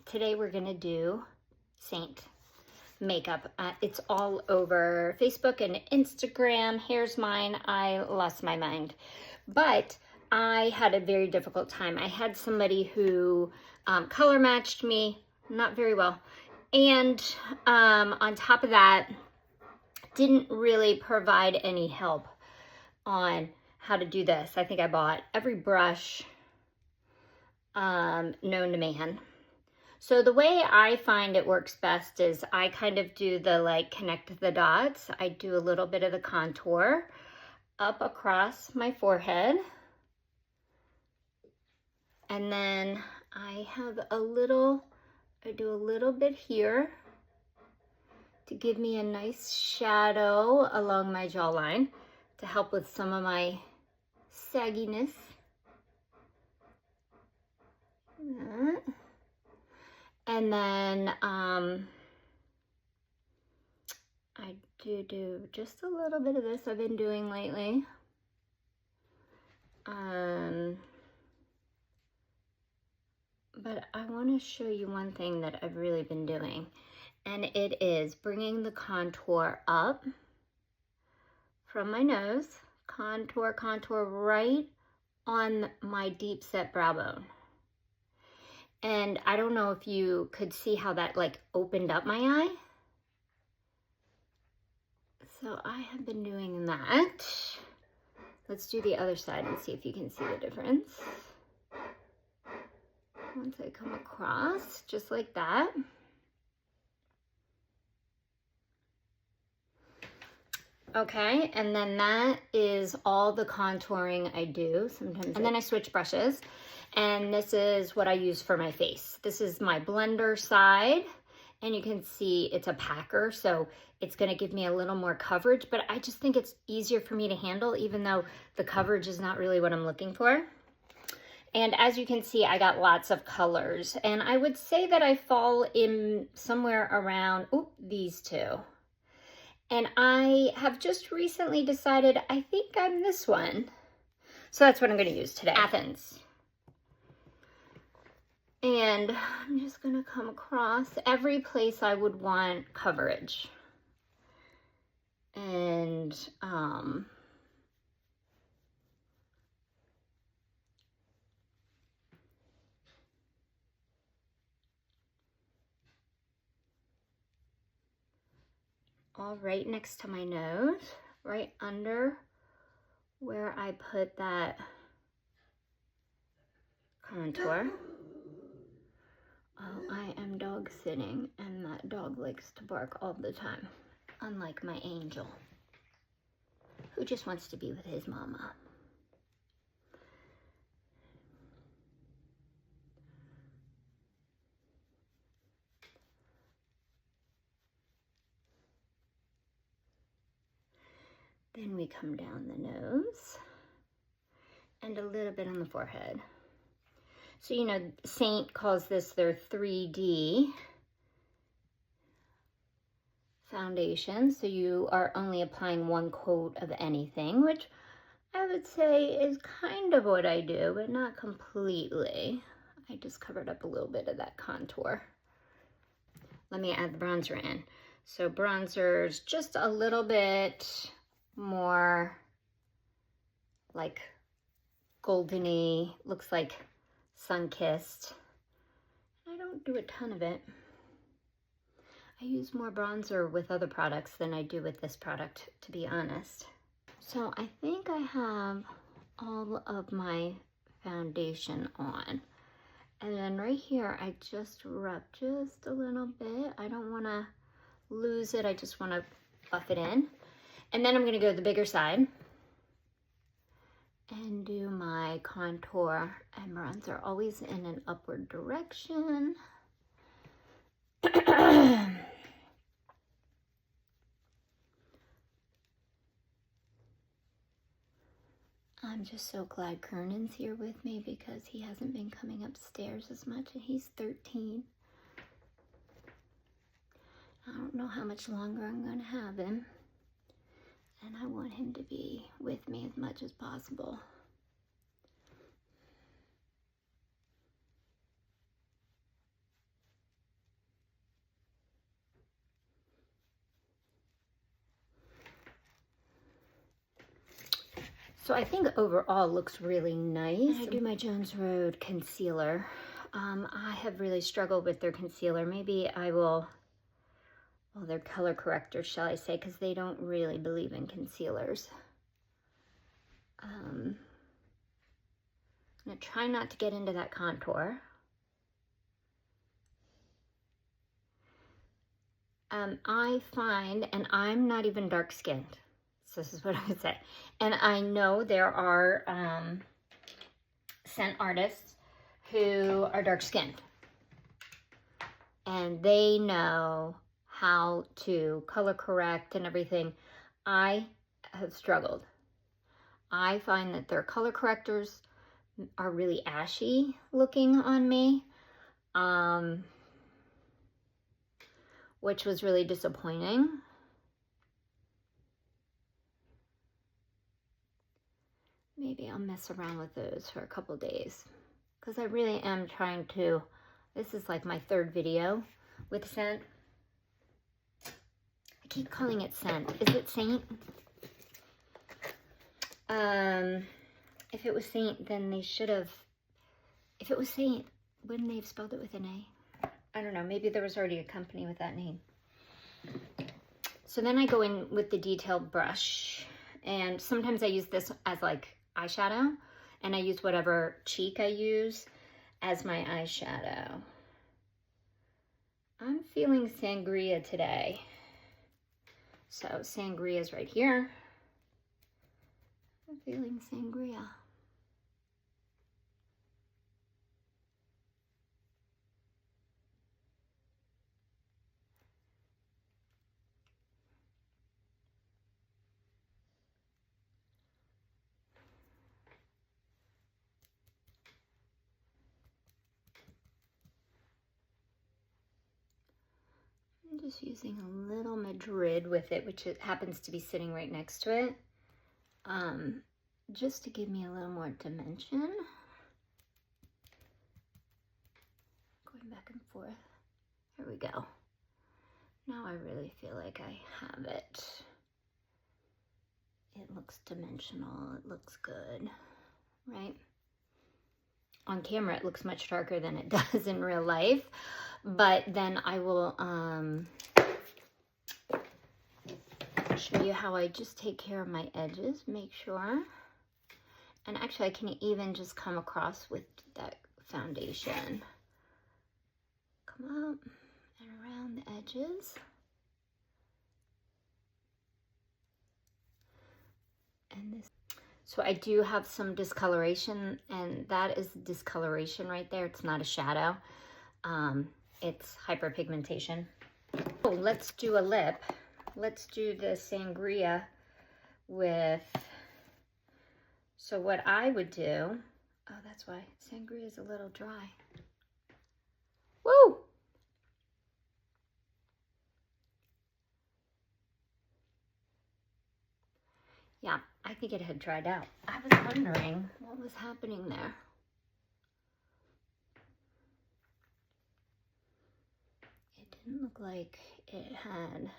Today we're gonna do Saint makeup. It's all over Facebook and Instagram. Here's mine. I lost my mind. But I had a very difficult time. I had somebody who color matched me, not very well. And on top of that, didn't really provide any help on how to do this. I think I bought every brush known to man. So the way I find it works best is I kind of do the like connect the dots. I do a little bit of the contour up across my forehead. And then I have I do a little bit here to give me a nice shadow along my jawline to help with some of my sagginess. And then I do just a little bit of this I've been doing lately. But I want to show you one thing that I've really been doing, and it is bringing the contour up from my nose, contour right on my deep set brow bone. And I don't know if you could see how that like opened up my eye. So I have been doing that. Let's do the other side and see if you can see the difference. Once I come across, just like that. Okay, and then that is all the contouring I do sometimes. And then I switch brushes, and this is what I use for my face. This is my blender side, and you can see it's a packer, so it's gonna give me a little more coverage, but I just think it's easier for me to handle, even though the coverage is not really what I'm looking for. And as you can see, I got lots of colors, and I would say that I fall in somewhere around, these two. And I have just recently decided, I think I'm this one. So that's what I'm gonna use today. Athens. And I'm just gonna come across every place I would want coverage. And all right next to my nose, right under where I put that contour. Oh, I am dog sitting, and that dog likes to bark all the time, unlike my angel, who just wants to be with his mama. Then we come down the nose and a little bit on the forehead. So, you know, Saint calls this their 3D foundation. So you are only applying one coat of anything, which I would say is kind of what I do, but not completely. I just covered up a little bit of that contour. Let me add the bronzer in. So bronzer's just a little bit more like goldeny, looks like sun-kissed. I don't do a ton of it. I use more bronzer with other products than I do with this product, to be honest. So I think I have all of my foundation on. And then right here, I just rub just a little bit. I don't want to lose it. I just want to buff it in. And then I'm going to go to the bigger side and do my contour and bronzer, always in an upward direction. I'm just so glad Kernan's here with me because he hasn't been coming upstairs as much, and he's 13. I don't know how much longer I'm going to have him, and I want him to be with me as much as possible. So I think overall looks really nice. And I do my Jones Road concealer. I have really struggled with their concealer. Maybe I will, well, their color correctors, shall I say, because they don't really believe in concealers. I'm gonna try not to get into that contour. I find, and I'm not even dark skinned, so this is what I would say. And I know there are scent artists who are dark skinned. And they know how to color correct and everything. I have struggled. I find that their color correctors are really ashy looking on me. Which was really disappointing. Maybe I'll mess around with those for a couple days because I really am trying to, this is like my third video with scent. I keep calling it scent. Is it Saint? If it was Saint, then they should have, if it was Saint, wouldn't they have spelled it with an A? I don't know, maybe there was already a company with that name. So then I go in with the detailed brush, and sometimes I use this as like eyeshadow, and I use whatever cheek I use as my eyeshadow. I'm feeling Sangria today. So Sangria is right here. I'm feeling Sangria. I'm just using a little Madrid with it, which it happens to be sitting right next to it, just to give me a little more dimension. Going back and forth. There we go. Now I really feel like I have it. It looks dimensional, it looks good, right? On camera it looks much darker than it does in real life, but then I will show you how I just take care of my edges, make sure. And actually I can even just come across with that foundation. Come up and around the edges. And this, so I do have some discoloration, and that is discoloration right there. It's not a shadow. It's hyperpigmentation. Oh, let's do a lip. Let's do the Sangria with, so what I would do, oh, that's why Sangria is a little dry. Woo! Yeah, I think it had dried out. I was wondering what was happening there. It didn't look like it had.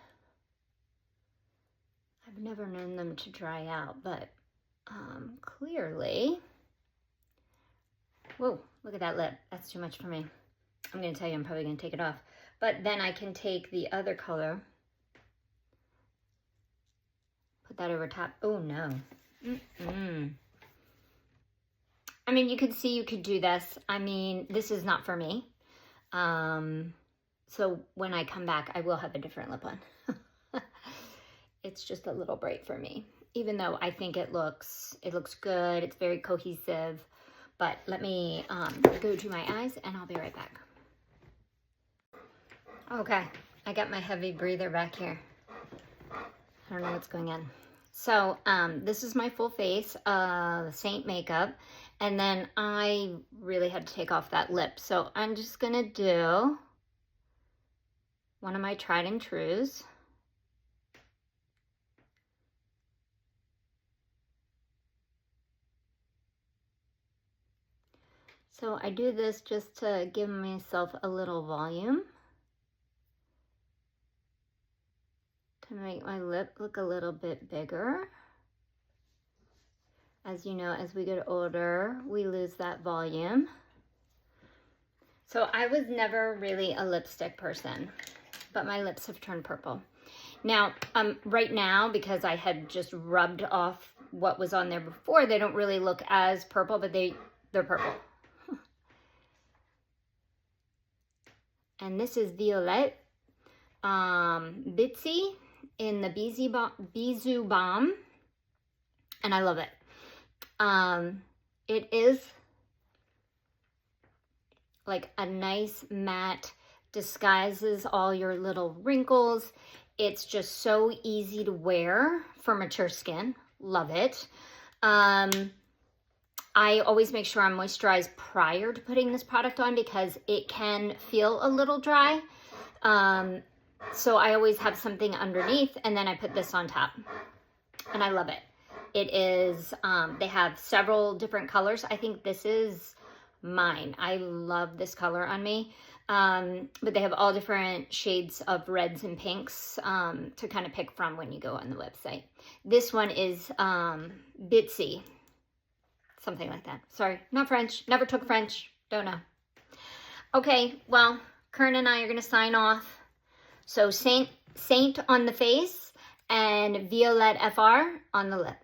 I've never known them to dry out, but clearly. Whoa, look at that lip. That's too much for me. I'm gonna tell you, I'm probably gonna take it off. But then I can take the other color, put that over top. Oh no. I mean, you could see you could do this. I mean, this is not for me. So when I come back, I will have a different lip on. It's just a little bright for me, even though I think it looks good. It's very cohesive. But let me go do my eyes and I'll be right back. Okay, I got my heavy breather back here. I don't know what's going on. So this is my full face, Saint makeup. And then I really had to take off that lip. So I'm just gonna do one of my tried and trues. So I do this just to give myself a little volume, to make my lip look a little bit bigger. As you know, as we get older, we lose that volume. So I was never really a lipstick person, but my lips have turned purple. Now, right now, because I had just rubbed off what was on there before, they don't really look as purple, but they're purple. And this is Violet Bitsy in the Bisou Balm, and I love it. It is like a nice matte, disguises all your little wrinkles. It's just so easy to wear for mature skin. Love it. I always make sure I'm moisturized prior to putting this product on because it can feel a little dry. So I always have something underneath and then I put this on top. And I love it. It is, they have several different colors. I think this is mine. I love this color on me. But they have all different shades of reds and pinks to kind of pick from when you go on the website. This one is Bitsy. Something like that. Sorry, not French. Never took French. Don't know. Okay, well, Kern and I are going to sign off. So Saint on the face and Violet FR on the lip.